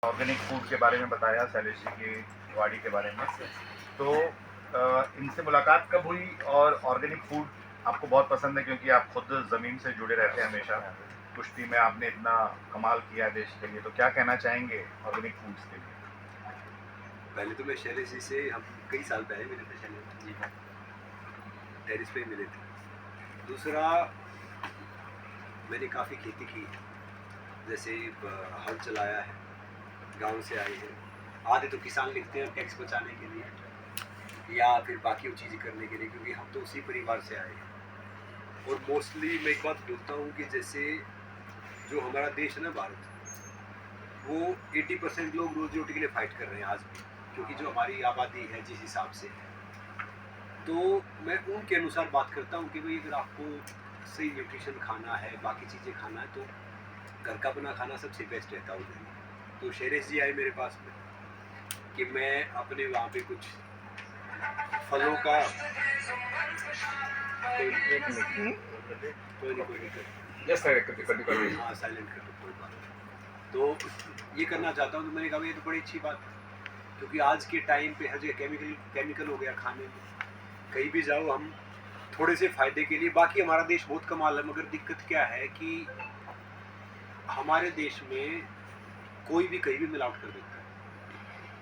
Organic food के बारे में बताया, शैलेश जी की वाड़ी के बारे में। तो इनसे मुलाकात कब हुई? और ऑर्गेनिक फूड आपको बहुत पसंद है क्योंकि आप खुद ज़मीन से जुड़े रहते हैं हमेशा। कुश्ती में आपने इतना कमाल किया देश के लिए, तो क्या कहना चाहेंगे ऑर्गेनिक फूड्स के लिए? पहले तो मैं शैलेश जी से हम कई साल पहले मिले थे, शैलेश जी टेरिस पे मिले थे। दूसरा, मैंने काफ़ी खेती की है, जैसे हल चलाया है, गांव से आए हैं। आधे तो किसान लिखते हैं टैक्स बचाने के लिए या फिर बाकी चीज़ें करने के लिए, क्योंकि हम तो उसी परिवार से आए हैं। और मोस्टली मैं एक बात बोलता हूँ कि जैसे जो हमारा देश है ना भारत, वो 80% लोग रोजी रोटी के लिए फाइट कर रहे हैं आज भी, क्योंकि जो हमारी आबादी है जिस हिसाब से है, तो मैं उनके अनुसार बात करता हूँ कि भाई अगर आपको सही न्यूट्रिशन खाना है, बाकी चीज़ें खाना है, तो घर का बना खाना सबसे बेस्ट रहता है उधर। तो शैलेश जी आए मेरे पास में कि मैं अपने वहाँ पे कुछ फलों का कोई नहीं, हाँ साइलेंट कर दो, कोई बात नहीं। तो ये करना चाहता हूँ, तो मैंने कहा ये तो बड़ी अच्छी बात है, क्योंकि आज के टाइम पे हर जगह केमिकल हो गया खाने में। कहीं भी जाओ हम थोड़े से फायदे के लिए, बाकी हमारा देश बहुत कमाल है, मगर दिक्कत क्या है कि हमारे देश में कोई भी कहीं भी मिलावट कर देता है।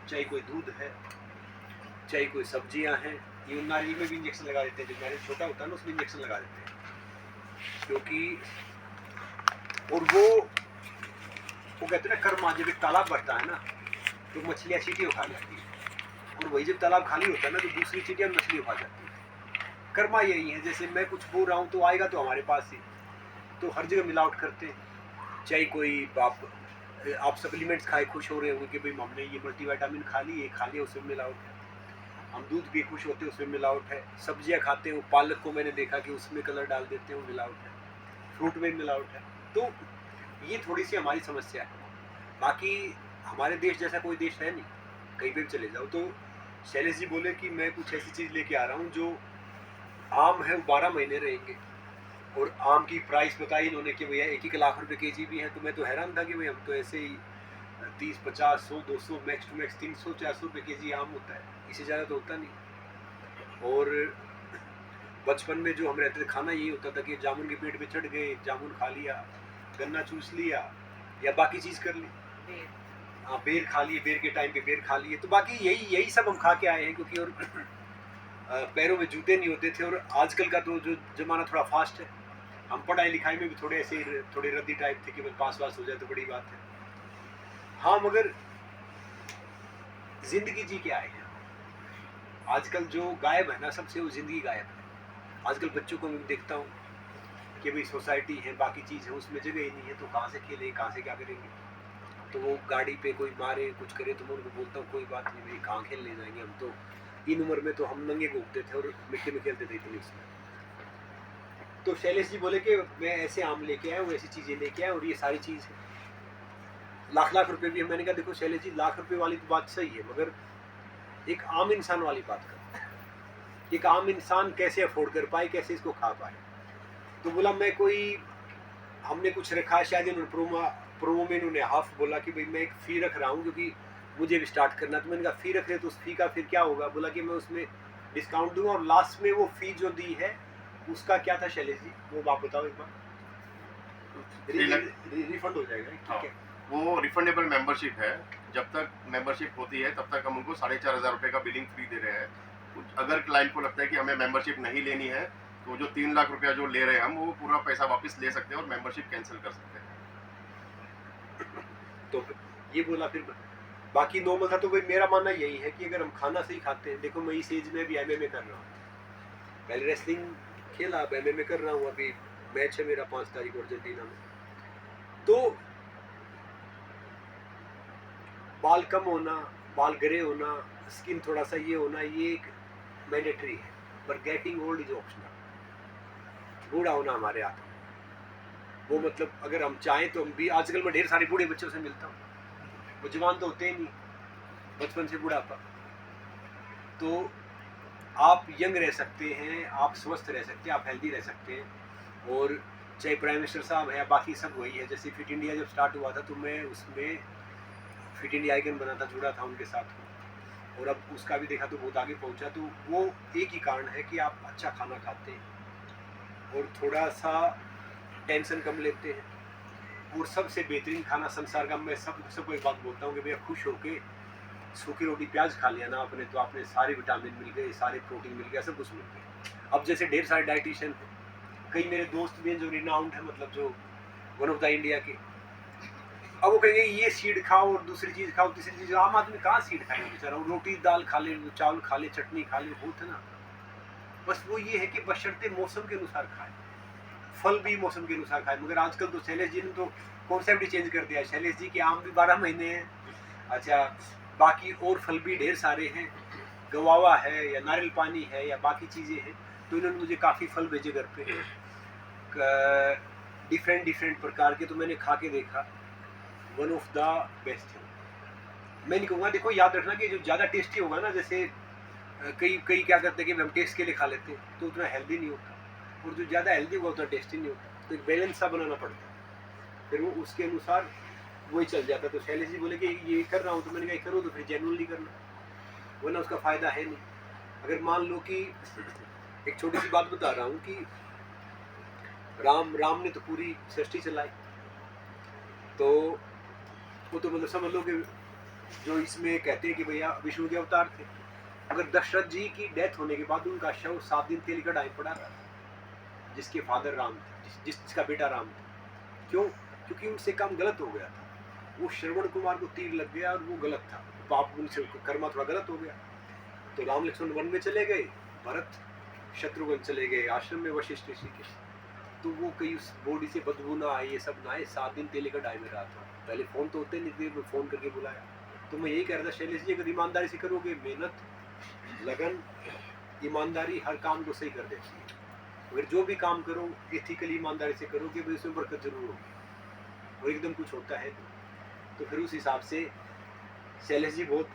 चाहे कोई दूध है, चाहे कोई सब्जियां हैं, ये नारियल में भी इंजेक्शन लगा देते हैं। जो नारियल छोटा होता है ना, उसमें इंजेक्शन लगा देते हैं, क्योंकि और वो कहते हैं ना, कर्मा, जब एक तालाब बढ़ता है ना, तो मछलियाँ चींटियाँ खा जाती है, और वही जब तालाब खाली होता है ना, तो दूसरी चींटियाँ मछलियाँ खा जाती है। कर्मा यही है, जैसे मैं कुछ बोल रहा हूँ तो आएगा तो हमारे पास ही। तो हर जगह मिलावट करते हैं। चाहे कोई आप सप्लीमेंट्स खाए खुश हो रहे होंगे कि भाई हमने ये मल्टीविटामिन खा ली, ये खा लिया, उसमें मिलावट है। हम दूध भी खुश होते हैं, उसमें मिलावट है। सब्जियां खाते हैं, पालक को मैंने देखा कि उसमें कलर डाल देते हैं, वो मिलावट है। फ्रूट में मिलावट है। तो ये थोड़ी सी हमारी समस्या है। बाकी हमारे देश जैसा कोई देश है नहीं, कहीं पे भी चले जाओ। तो शैलेश जी बोले कि मैं कुछ ऐसी चीज़ लेके आ रहा हूँ जो आम है, वो 12 महीने रहेंगे। और आम की प्राइस बताई इन्होंने कि भैया 1-1 लाख रुपए केजी भी है। तो मैं तो हैरान था कि भाई हम तो ऐसे ही 30, 50, 100, 200, मैक्स टू मैक्स 300, 400 रुपए केजी आम होता है, इससे ज़्यादा तो होता नहीं। और बचपन में जो हम रहते थे, खाना यही होता था कि जामुन के पेड़ पे चढ़ गए, जामुन खा लिया, गन्ना चूस लिया, या बाकी चीज़ कर ली। हाँ, बेर खा लिए, बेर के टाइम पे बेर खा लिए। तो बाकी यही सब हम खा के आए हैं, क्योंकि और पैरों में जूते नहीं होते थे। और आजकल का तो जो ज़माना थोड़ा फास्ट है, हम पढ़ाई लिखाई में भी थोड़े ऐसे थोड़े रद्दी टाइप थे कि बस पास वास हो जाए तो बड़ी बात है। हाँ, मगर जिंदगी जी के आए हैं। आजकल जो गायब है ना सबसे, वो जिंदगी गायब है। आजकल बच्चों को मैं देखता हूँ कि भाई सोसाइटी है, बाकी चीज़ है, उसमें जगह ही नहीं है, तो कहाँ से खेलें, कहाँ से क्या करेंगे। तो वो गाड़ी पे कोई मारे, कुछ करे, तो मैं उनको बोलता हूँ कोई बात नहीं भाई, कहाँ खेलने जाएंगे। हम तो इन उम्र में तो हम नंगे घूमते थे और मिट्टी में खेलते थे इतनी उसमें। तो शैलेश जी बोले कि मैं ऐसे आम लेके आया, वो ऐसी चीज़ें लेके आया, और ये सारी चीज़ है। लाख लाख रुपए भी है। मैंने कहा देखो शैलेश जी, लाख रुपए वाली तो बात सही है, मगर एक आम इंसान वाली बात कर, एक आम इंसान कैसे अफोर्ड कर पाए, कैसे इसको खा पाए। तो बोला मैं कोई, हमने कुछ रखा, शायद इन्होंने प्रोमो में इन्होंने हाफ बोला कि भाई मैं एक फ़ी रख रहा हूँ क्योंकि मुझे भी स्टार्ट करना। तो मैंने कहा फ़ी रख रहे तो उस फ़ी का फिर क्या होगा। बोला कि मैं उसमें डिस्काउंट दूंगा, और लास्ट में वो फ़ी जो दी है उसका क्या था शैलेश जी, वो आप बताओ एक बार। रिफंड हो जाएगा, ठीक है। वो रिफंडेबल मेंबरशिप है। जब तक मेंबरशिप होती है तब तक हम उनको 4,500 रुपये का बिलिंग फ्री दे रहे हैं। अगर क्लाइंट को लगता है कि हमें मेंबरशिप नहीं लेनी है, तो जो 3 लाख रुपया जो ले रहे हैं हम, वो पूरा पैसा वापस ले सकते हैं और मेंबरशिप कैंसिल कर सकते हैं। तो ये बोला फिर बाकी नॉर्मल था। तो भाई मेरा मानना यही है कि अगर हम खाना सही खाते हैं, देखो मैं इस एज में भी MMA कर रहा हूँ, पहले रेसलिंग खेला, अब MMA कर रहा हूँ। अभी मैच है मेरा 5 तारीख अर्जेंटीना में। तो बाल कम होना, बाल ग्रे होना, स्किन थोड़ा सा ये होना, ये एक मैंडेटरी है, पर गेटिंग ओल्ड इज ऑप्शनल। बूढ़ा होना हमारे हाथ में। वो मतलब अगर हम चाहें तो हम भी, आजकल मैं ढेर सारे बूढ़े बच्चों से मिलता हूँ, वो जवान तो होते ही नहीं, बचपन से बुढ़ापा। तो आप यंग रह सकते हैं, आप स्वस्थ रह सकते हैं, आप हेल्दी रह सकते हैं। और चाहे प्राइम मिनिस्टर साहब है या बाकी सब वही है। जैसे फिट इंडिया जब स्टार्ट हुआ था, तो मैं उसमें फिट इंडिया आइकन बना था, जुड़ा था उनके साथ, और अब उसका भी देखा तो बहुत आगे पहुंचा। तो वो एक ही कारण है कि आप अच्छा खाना खाते हैं और थोड़ा सा टेंशन कम लेते हैं, और सबसे बेहतरीन खाना संसार का, मैं सबको एक बात बोलता हूँ कि भैया खुश होके सूखी रोटी प्याज खा लिया ना आपने, तो आपने सारे विटामिन मिल गए, सारे प्रोटीन मिल गया, सब कुछ मिल गया। अब जैसे ढेर सारे डाइटिशियन हैं, कई मेरे दोस्त भी हैं जो रिनाउंड है, मतलब जो वन ऑफ द इंडिया के, अब वो कहेंगे ये सीड खाओ और दूसरी चीज़ खाओ, तीसरी चीज़। आम आदमी कहाँ सीड खाएंगे बेचारा, वो रोटी दाल खा ले, चावल खा ले, चटनी खा ले, बहुत है ना। बस वो ये है कि बशर्ते मौसम के अनुसार खाए, फल भी मौसम के अनुसार खाए। मगर आजकल तो शैलेश जी ने तो कॉन्सेप्ट ही चेंज कर दिया है। शैलेश जी के आम भी 12 महीने हैं, अच्छा बाकी और फल भी ढेर सारे हैं, गवावा है या नारियल पानी है या बाकी चीज़ें हैं। तो इन्होंने मुझे काफ़ी फल भेजे घर पे, डिफरेंट प्रकार के, तो मैंने खा के देखा, वन ऑफ द बेस्ट है। मैं नहीं कहूँगा, देखो याद रखना कि जो ज़्यादा टेस्टी होगा ना, जैसे कई क्या करते हैं कि हम टेस्ट के लिए खा लेते हैं, तो उतना हेल्दी नहीं होता, और जो ज़्यादा हेल्दी होगा उतना टेस्टी नहीं होता। तो एक बैलेंस सा बनाना पड़ता है, फिर वो उसके अनुसार वही चल जाता है। तो शैलेश जी बोले कि ये कर रहा हूँ, तो मैंने कहा करो, तो फिर जेन्युइनली करना, वरना उसका फ़ायदा है नहीं। अगर मान लो कि एक छोटी सी बात बता रहा हूँ कि राम ने तो पूरी सृष्टि चलाई, तो वो तो मतलब समझ लो कि जो इसमें कहते हैं कि भैया विष्णु के अवतार थे। अगर दशरथ जी की डेथ होने के बाद उनका शव 7 दिन तेल कढ़ाई पड़ा रहा, जिसके फादर राम थे, जिसका बेटा राम था। क्यों? क्योंकि उनसे काम गलत हो गया था। वो श्रवण कुमार को तीर लग गया और वो गलत था, पाप उनसे कर्मा थोड़ा गलत हो गया। तो राम लक्ष्मण वन में चले गए, भरत शत्रुघ्न चले गए आश्रम में वशिष्ठ ऋषि के। तो वो कहीं उस बॉडी से बदबू ना आए, ये सब ना आए, 7 दिन तेल कढ़ाई में रहा था। पहले फ़ोन तो होते नहीं थे, मैं फ़ोन करके बुलाया। तो मैं यही कह रहा था शैलेश जी, अगर ईमानदारी से करोगे, मेहनत, लगन, ईमानदारी हर काम को सही कर देती है। अगर जो भी काम करो एथिकली ईमानदारी से करोगे, तो इसमें बरकत जरूर होगी, और एकदम कुछ होता है तो फिर उस हिसाब से शैलेश जी बहुत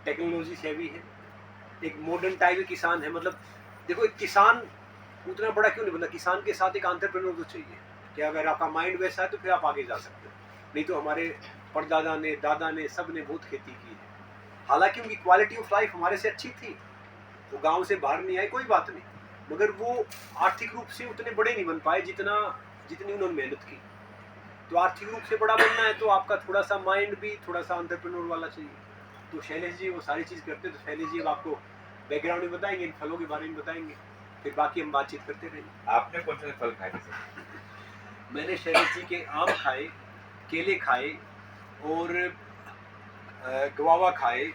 टेक्नोलॉजी सेवी है, एक मॉडर्न टाइप के किसान है। मतलब देखो, एक किसान उतना बड़ा क्यों नहीं बनता, किसान के साथ एक एंटरप्रेन्योर तो चाहिए कि अगर आपका माइंड वैसा है तो फिर आप आगे जा सकते हो। नहीं तो हमारे परदादा ने, दादा ने, सब ने बहुत खेती की है, हालांकि उनकी क्वालिटी ऑफ लाइफ हमारे से अच्छी थी, वो गांव से बाहर नहीं आए, कोई बात नहीं, मगर वो आर्थिक रूप से उतने बड़े नहीं बन पाए जितनी उन्होंने मेहनत की। तो आर्थिक रूप से बड़ा बनना है तो आपका थोड़ा सा माइंड भी थोड़ा सा एंटरप्रेन्योर वाला चाहिए। तो शैलेश जी वो सारी चीज़ करते हैं। तो शैलेश जी अब आपको बैकग्राउंड में बताएंगे, इन फलों के बारे में बताएंगे, फिर बाकी हम बातचीत करते रहेंगे। आपने कौन से फल खाए थे? मैंने शैलेश जी के आम खाए, केले खाए, और गवावा खाए,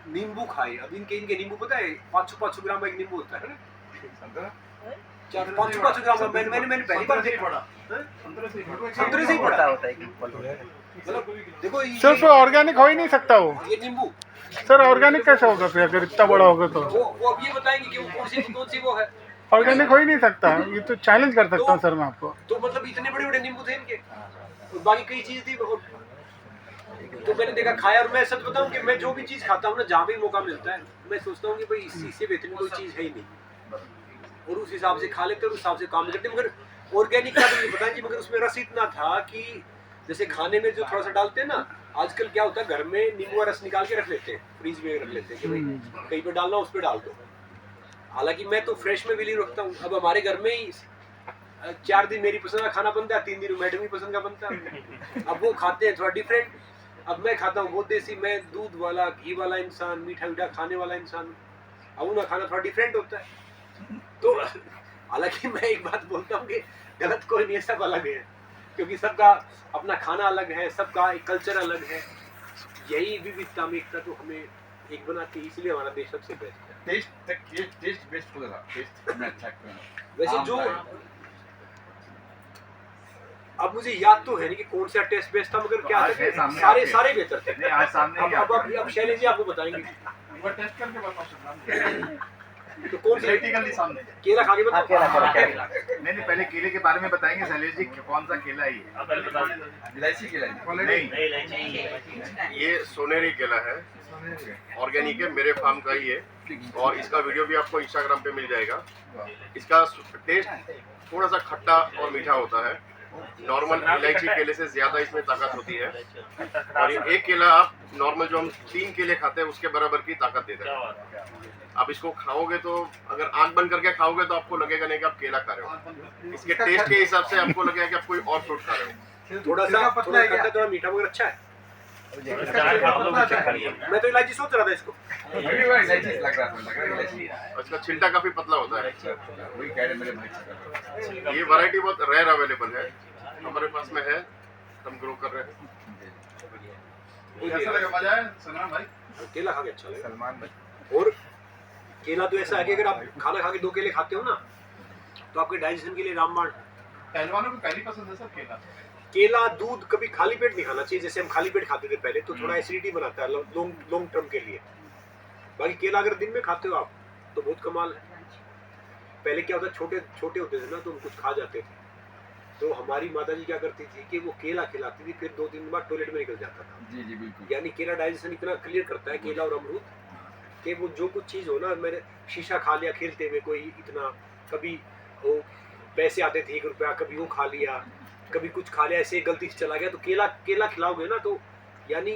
नींबू खाए। अब इनके नींबू पता है 500 ग्राम का एक नींबू होता है, 500 ग्राम। मैंने पहली बार देखा, संतरे से ही पड़ा होता है। मतलब देखो, सर फिर ऑर्गेनिक हो ही नहीं सकता वो। ये नींबू सर ऑर्गेनिक कैसे होगा फिर, अगर इतना बड़ा होगा तो? वो अब ये बताएंगे कि वो कौन सी वो है। ऑर्गेनिक हो ही नहीं सकता, ये तो चैलेंज कर सकता हूँ सर मैं आपको। तो मतलब इतने बड़े बड़े नींबू थे इनके, और बाकी कई चीज थी। तो मैंने देखा, खाया, और मैं सच बताऊं कि मैं जो भी चीज खाता हूँ ना, जहाँ भी मौका मिलता है, मैं सोचता हूँ कि भाई इससे बेहतरीन कोई चीज है ही नहीं, और उस हिसाब से खा लेते और उस हिसाब से काम करते। मगर ऑर्गेनिक का तो नहीं पता जी, मगर उसमें रस इतना था कि जैसे खाने में जो थोड़ा सा डालते हैं ना, आजकल क्या होता है, घर में नींबू का रस निकाल के रख लेते हैं, फ्रीज में रख लेते हैं कि भाई कहीं पे डालना उस पर डाल दो। हालांकि मैं तो फ्रेश में बिलीव रखता हूँ। अब हमारे घर में ही 4 दिन मेरी पसंद का खाना बनता है, 3 दिन मैडम की पसंद का बनता है। अब वो खाते हैं थोड़ा डिफरेंट, अब मैं खाता हूँ बहुत देसी, मैं दूध वाला, घी वाला इंसान, मीठा मीठा खाने वाला इंसान। अब उनका खाना थोड़ा डिफरेंट होता है। तो हालांकि मैं एक बात बोलता हूँ कि गलत कोई नहीं है, सब अलग है, क्योंकि सबका अपना खाना अलग है, सबका एक कल्चर अलग है। यही विविधता में एकता तो हमें एक बनाती है, इसलिए हमारा देश सबसे बेस्ट है। टेस्ट बेस्ट हो रहा, टेस्ट में अच्छा वैसे जो अब मुझे याद तो है नहीं कि कौन सा टेस्ट बेस्ट था, मगर क्या है, सारे बेहतर थे। नहीं, आज सामने अब शैलेश जी आपको बताएंगे, वो टेस्ट करके बताओ। तो कौन सा प्रैक्टिकली सामने केला खा के बताओ। नहीं, पहले केले के बारे में बताएंगे शैलेश जी, कौन सा केला है ये? इलायची केला नहीं, ये सोनेरी केला है, ऑर्गेनिक है, मेरे फार्म का ही है, और इसका वीडियो भी आपको इंस्टाग्राम पे मिल जाएगा। इसका टेस्ट थोड़ा सा खट्टा और मीठा होता है, नॉर्मल इलायची केले से ज्यादा इसमें ताकत होती है। और ये एक केला आप नॉर्मल जो हम 3 केले खाते हैं उसके बराबर की ताकत देता है। आप इसको खाओगे तो अगर आंख बंद करके खाओगे तो आपको लगेगा नहीं कि आप केला खा रहे हो। इसके टेस्ट के हिसाब से आपको लगेगा कि आप कोई और फ्रूट खा रहे हो। थोड़ा खट्टा, थोड़ा मीठा मगर अच्छा है। मैं तो इलायची सोच रहा था इसको। इसका छिलटा काफी पतला होता है। ये वैरायटी बहुत रेयर अवेलेबल है, हमारे पास में है, हम ग्रो कर रहे हैं। कैसा लगा, मजा आया संग्राम भाई? केला खा के अच्छा लगा सलमान भाई। और केला तो ऐसा है कि अगर आप खाना खा के 2 केले खाते हो ना तो आपके डाइजेशन के लिए रामबाण। पहलवानों को पहली पसंद है सर केला। केला दूध कभी खाली पेट नहीं खाना चाहिए, जैसे हम खाली पेट खाते थे पहले, तो थोड़ा एसिडिटी बनाता है लॉन्ग टर्म के लिए। बाकी केला अगर दिन में खाते हो आप तो बहुत कमाल है। पहले क्या होता, छोटे होते थे ना तो हम कुछ खा जाते थे, तो हमारी माता जी क्या करती थी कि वो केला खिलाती थी, फिर 2-3 दिन बाद टॉयलेट में निकल जाता था। जी जी बिल्कुल। यानी केला डाइजेशन इतना क्लियर करता है, केला और अमरूद, कि वो जो कुछ चीज़ हो ना, मैंने शीशा खा लिया खेलते हुए, कोई इतना, कभी वो पैसे आते थे 1 रुपया, कभी वो खा लिया, कभी कुछ खा लिया, ऐसे गलती से चला गया, तो केला खिलाओगे ना तो यानी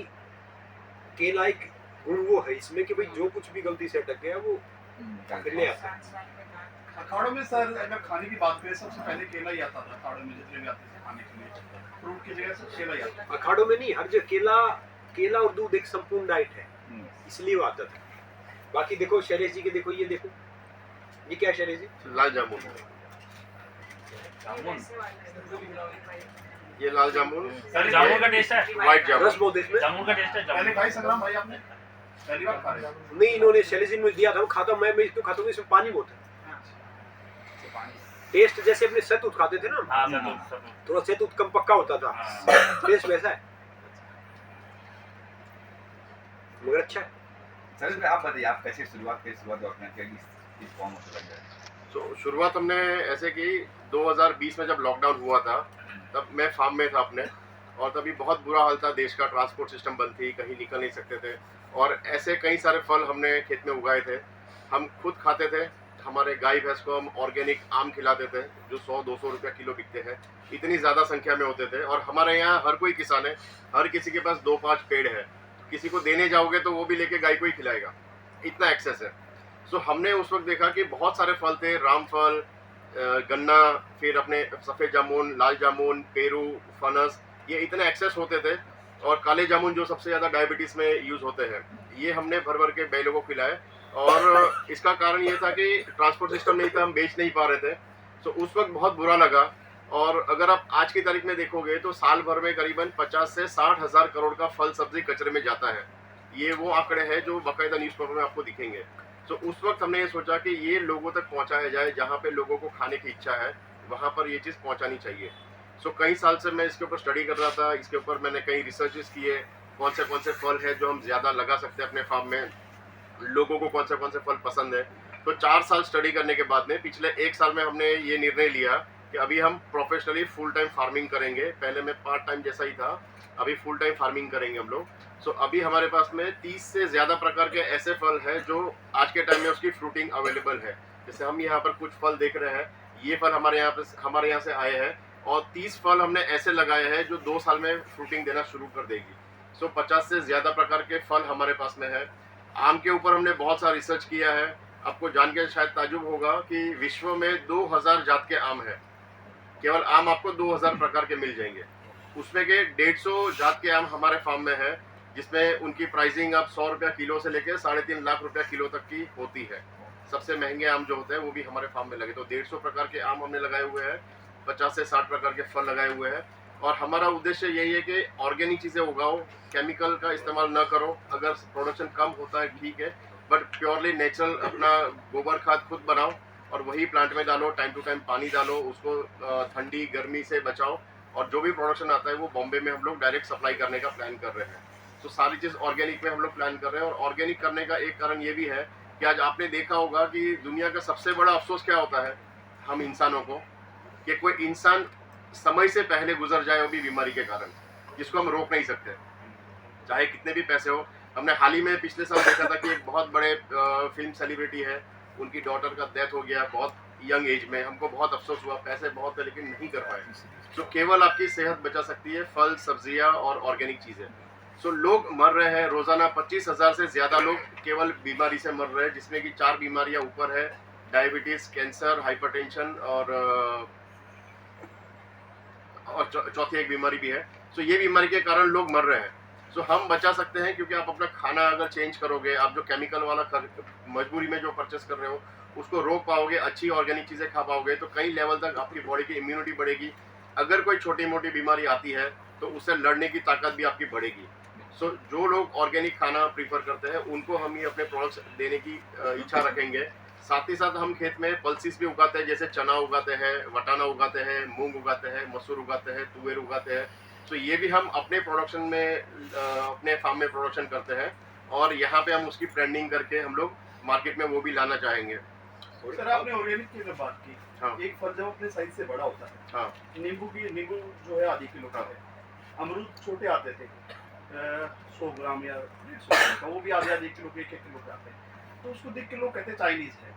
केला एक गुण वो है इसमें कि भाई जो कुछ भी गलती से अटक गया वो फिर ले आता है। अखाड़ों में सर अगर खाने की बात करें सबसे पहले केला ही आता था। अखाड़ों में जितने भी आते थे खाने के लिए फ्रूट की जगह से केला ही आता था। अखाड़ों में नहीं, हर जगह केला और दूध एक संपूर्ण डाइट है, इसलिए वो आता था। बाकी देखो शैलेश जी के, देखो ये देखो, ये क्या है शैलेश जी? लाल जामुन। ये लाल जामुन, जामुन का टेस्ट है, व्हाइट जामुन। रस बहुत है इसमें। जामुन का टेस्ट है। पहले भाई संग्राम भाई आपने पहली बार खा रहे हैं? नहीं, इन्होंने शैलेश जी ने मुझे दिया था, वो खाता हूँ मैं इसको खाता हूँ, इसमें पानी बहुत है। टेस्ट जैसे अपने सतूत खाते थे ना, हाँ सतूत। थोड़ा सतूत कम पक्का होता था, टेस्ट वैसा है मगर अच्छा है। सर आप बताइए, आप कैसे शुरुआत किस फॉर्म से लग गए? तो शुरुआत हमने ऐसे की 2020 में जब लॉकडाउन हुआ था, तब मैं फार्म में था अपने, और तभी बहुत बुरा हाल था देश का, ट्रांसपोर्ट सिस्टम बंद थी, कहीं निकल नहीं सकते थे, और ऐसे कई सारे फल हमने खेत में उगाए थे, हम खुद खाते थे। हमारे गाय भैंस को हम ऑर्गेनिक आम खिलाते थे जो 100-200 रुपया किलो बिकते हैं, इतनी ज़्यादा संख्या में होते थे। और हमारे यहाँ हर कोई किसान है, हर किसी के पास 2-5 पेड़ है, किसी को देने जाओगे तो वो भी लेके गाय को ही खिलाएगा, इतना एक्सेस है। सो हमने उस वक्त देखा कि बहुत सारे फल थे, रामफल, गन्ना, फिर अपने सफ़ेद जामुन, लाल जामुन, पेरू, फनस, ये इतने एक्सेस होते थे। और काले जामुन जो सबसे ज़्यादा डायबिटीज़ में यूज़ होते हैं, ये हमने भर भर के बैलों को खिलाए। और इसका कारण ये था कि ट्रांसपोर्ट सिस्टम नहीं था, हम बेच नहीं पा रहे थे। सो उस वक्त बहुत बुरा लगा। और अगर आप आज की तारीख में देखोगे तो साल भर में करीबन 50 से 60 हज़ार करोड़ का फल सब्जी कचरे में जाता है। ये वो आंकड़े हैं जो बाकायदा न्यूज़पेपर में आपको दिखेंगे। तो उस वक्त हमने ये सोचा कि ये लोगों तक पहुंचाया जाए, जहाँ पे लोगों को खाने की इच्छा है वहाँ पर ये चीज़ पहुंचानी चाहिए। सो कई साल से मैं इसके ऊपर स्टडी कर रहा था, इसके ऊपर मैंने कई रिसर्चेस किए, कौन से फल है जो हम ज़्यादा लगा सकते हैं अपने फार्म में, लोगों को कौन से फल पसंद है। तो 4 साल स्टडी करने के बाद में पिछले 1 साल में हमने ये निर्णय लिया कि अभी हम प्रोफेशनली फुल टाइम फार्मिंग करेंगे। पहले मैं पार्ट टाइम जैसा ही था, अभी फुल टाइम फार्मिंग करेंगे हम लोग। सो अभी हमारे पास में 30 से ज़्यादा प्रकार के ऐसे फल हैं जो आज के टाइम में उसकी फ्रूटिंग अवेलेबल है। जैसे हम यहाँ पर कुछ फल देख रहे हैं, ये फल हमारे यहाँ से आए हैं, और 30 फल हमने ऐसे लगाए हैं जो 2 साल में फ्रूटिंग देना शुरू कर देगी। सो 50 से ज़्यादा प्रकार के फल हमारे पास में है। आम के ऊपर हमने बहुत सारा रिसर्च किया है। आपको जान के शायद ताजुब होगा कि विश्व में 2000 जात के आम है, केवल आम आपको 2000 प्रकार के मिल जाएंगे। उसमें के 150 जात के आम हमारे फार्म में है, जिसमें उनकी प्राइसिंग आप 100 रुपया किलो से लेकर 3.5 लाख रुपया किलो तक की होती है। सबसे महंगे आम जो होते हैं वो भी हमारे फार्म में लगे। तो 150 प्रकार के आम हमने लगाए हुए हैं, 50 से 60 प्रकार के फल लगाए हुए हैं। और हमारा उद्देश्य यही है कि ऑर्गेनिक चीज़ें उगाओ, केमिकल का इस्तेमाल न करो। अगर प्रोडक्शन कम होता है ठीक है, बट प्योरली नेचुरल अपना गोबर खाद खुद बनाओ और वही प्लांट में डालो, टाइम टू टाइम पानी डालो, उसको ठंडी गर्मी से बचाओ। और जो भी प्रोडक्शन आता है वो बॉम्बे में हम लोग डायरेक्ट सप्लाई करने का प्लान कर रहे हैं। तो सारी चीज़ ऑर्गेनिक में हम लोग प्लान कर रहे हैं। और ऑर्गेनिक करने का एक कारण ये भी है कि आज आपने देखा होगा कि दुनिया का सबसे बड़ा अफसोस क्या होता है हम इंसानों को, कि कोई इंसान समय से पहले गुजर जाए, वो भी बीमारी के कारण, जिसको हम रोक नहीं सकते, चाहे कितने भी पैसे हो। हमने हाल ही में पिछले साल देखा था कि एक बहुत बड़े फिल्म सेलिब्रिटी है, उनकी डॉटर का डेथ हो गया बहुत यंग एज में, हमको बहुत अफसोस हुआ, पैसे बहुत है लेकिन नहीं कर पाए। तो केवल आपकी सेहत बचा सकती है फल, सब्जियां और ऑर्गेनिक चीज़ें। सो लोग मर रहे हैं रोज़ाना, 25,000 से ज़्यादा लोग केवल बीमारी से मर रहे हैं, जिसमें कि 4 बीमारियां ऊपर है, डायबिटीज़, कैंसर, हाइपरटेंशन और चौथी एक बीमारी भी है। सो ये बीमारी के कारण लोग मर रहे हैं। सो हम बचा सकते हैं क्योंकि आप अपना खाना अगर चेंज करोगे, आप जो केमिकल वाला मजबूरी में जो परचेस कर रहे हो उसको रोक पाओगे, अच्छी ऑर्गेनिक चीज़ें खा पाओगे, तो कई लेवल तक आपकी बॉडी की इम्यूनिटी बढ़ेगी। अगर कोई छोटी मोटी बीमारी आती है तो उससे लड़ने की ताकत भी आपकी बढ़ेगी। सो जो लोग ऑर्गेनिक खाना प्रीफर करते हैं उनको हम ये अपने प्रोडक्ट्स देने की इच्छा रखेंगे। साथ ही साथ हम खेत में पल्सिस भी उगाते हैं, जैसे चना उगाते हैं, वटाना उगाते हैं, मूंग उगाते हैं, मसूर उगाते हैं, तुवेर उगाते हैं। तो ये भी हम अपने प्रोडक्शन में अपने फार्म में प्रोडक्शन करते हैं और यहाँ पे हम उसकी ब्रांडिंग करके हम लोग मार्केट में वो भी लाना चाहेंगे। सर आपने ऑर्गेनिक की जब बात की, हाँ। एक फल जब अपने साइज से बड़ा होता है, हाँ। नींबू जो है आधी किलो का है, अमरूद छोटे आते थे 100 ग्राम या 150 ग्राम का, वो भी आधे किलो के 1-1 किलो के आते हैं, तो उसको देख के लोग कहते हैं चाइनीज है।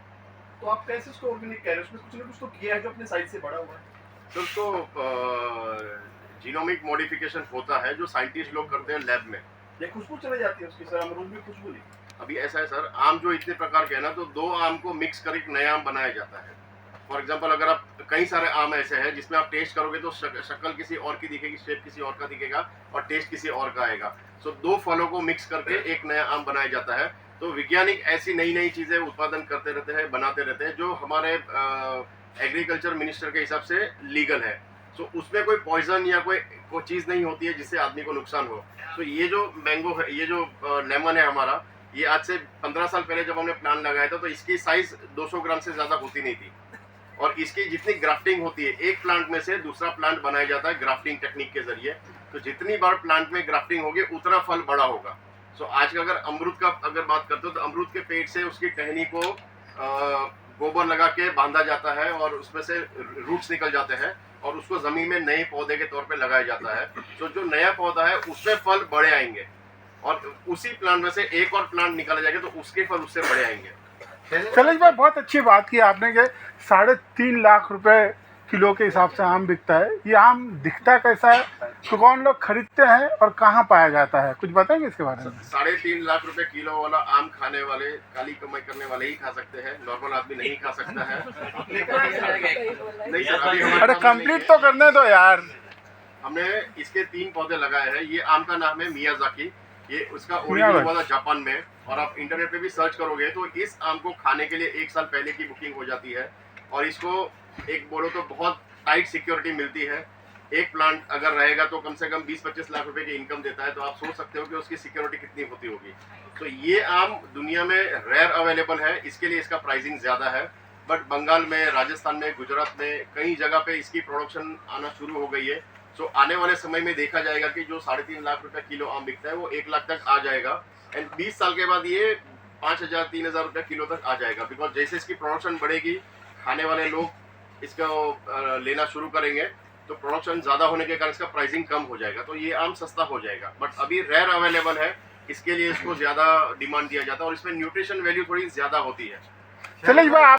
तो आप कैसे उसको ऑर्गेनिक कह रहे हैं? उसमें कुछ ना कुछ तो किया है जो अपने साइज से बड़ा हुआ है। तो उसको जीनोमिक मॉडिफिकेशन होता है जो साइंटिस्ट लोग करते हैं लैब में। ये खुशबू चली जाती है उसकी सर, अमरूद में खुशबू नहीं। अभी ऐसा है सर, आम जो इतने प्रकार के है ना, तो 2 आम को मिक्स कर एक नया आम बनाया जाता है। फॉर एग्जांपल अगर आप कई सारे आम ऐसे हैं जिसमें आप टेस्ट करोगे तो शक्ल किसी और की दिखेगी, शेप किसी और का दिखेगा और टेस्ट किसी और का आएगा। सो 2 फलों को मिक्स करके एक नया आम बनाया जाता है। तो वैज्ञानिक ऐसी नई नई चीज़ें उत्पादन करते रहते हैं, बनाते रहते हैं, जो हमारे एग्रीकल्चर मिनिस्टर के हिसाब से लीगल है। सो उसमें कोई पॉइजन या कोई चीज़ नहीं होती है जिससे आदमी को नुकसान हो। तो ये जो मैंगो है, ये जो लेमन है हमारा, ये आज से 15 साल पहले जब हमने प्लांट लगाया था तो इसकी साइज 200 ग्राम से ज़्यादा होती नहीं थी। और इसकी जितनी ग्राफ्टिंग होती है, एक प्लांट में से दूसरा प्लांट बनाया जाता है ग्राफ्टिंग टेक्निक के जरिए। तो जितनी बार प्लांट में ग्राफ्टिंग होगी उतना फल बड़ा होगा। सो आज का अगर अमरूद का अगर बात करते हो तो अमरूद के पेड़ से उसकी टहनी को गोबर लगा के बांधा जाता है और उसमें से रूट्स निकल जाते हैं और उसको जमीन में नए पौधे के तौर पे लगाया जाता है। तो जो नया पौधा है उसमें फल बड़े आएंगे और उसी प्लांट में से एक और प्लांट निकाला जाएगा तो उसके फल उससे बड़े आएंगे। शैलेश भाई बहुत अच्छी बात की आपने कि 3.5 लाख रुपए किलो के हिसाब से आम बिकता है। ये आम दिखता कैसा है, तो कौन लोग खरीदते हैं और कहाँ पाया जाता है, कुछ बताएंगे इसके बारे में? 3.5 लाख रुपए किलो वाला आम खाने वाले, काली कमाई करने वाले ही खा सकते हैं, नॉर्मल आदमी नहीं खा सकता है। नहीं सर, अभी हमारे अरे पास कंप्लीट तो करने दो यार। हमने इसके 3 पौधे लगाए हैं। ये आम का नाम है मियाजाकी, ये उसका ओरिजिन मियाजाकी। हुआ था जापान में। और आप इंटरनेट पे भी सर्च करोगे तो इस आम को खाने के लिए 1 साल पहले की बुकिंग हो जाती है और इसको एक बोलो तो बहुत टाइट सिक्योरिटी मिलती है। एक प्लांट अगर रहेगा तो कम से कम 20-25 लाख रुपए की इनकम देता है। तो आप सोच सकते हो कि उसकी सिक्योरिटी कितनी होती होगी। तो ये आम दुनिया में रेयर अवेलेबल है, इसके लिए इसका प्राइसिंग ज़्यादा है। बट बंगाल में, राजस्थान में, गुजरात में कई जगह पे इसकी प्रोडक्शन आना शुरू हो गई है। सो आने वाले समय में देखा जाएगा कि जो 3.5 लाख रुपए किलो आम बिकता है वो 1 लाख तक आ जाएगा। एंड 20 साल के बाद ये 5,000-3,000 रुपये किलो तक आ जाएगा। बिकॉज जैसे इसकी प्रोडक्शन बढ़ेगी, खाने वाले लोग इसको लेना शुरू करेंगे तो प्रोडक्शन ज़्यादा होने के कारण इसका प्राइसिंग कम हो जाएगा, तो ये आम सस्ता हो जाएगा। बट अभी रेयर अवेलेबल है, इसके लिए इसको ज़्यादा डिमांड दिया जाता है और इसमें न्यूट्रिशन वैल्यू थोड़ी ज़्यादा होती है। शैलेश भाई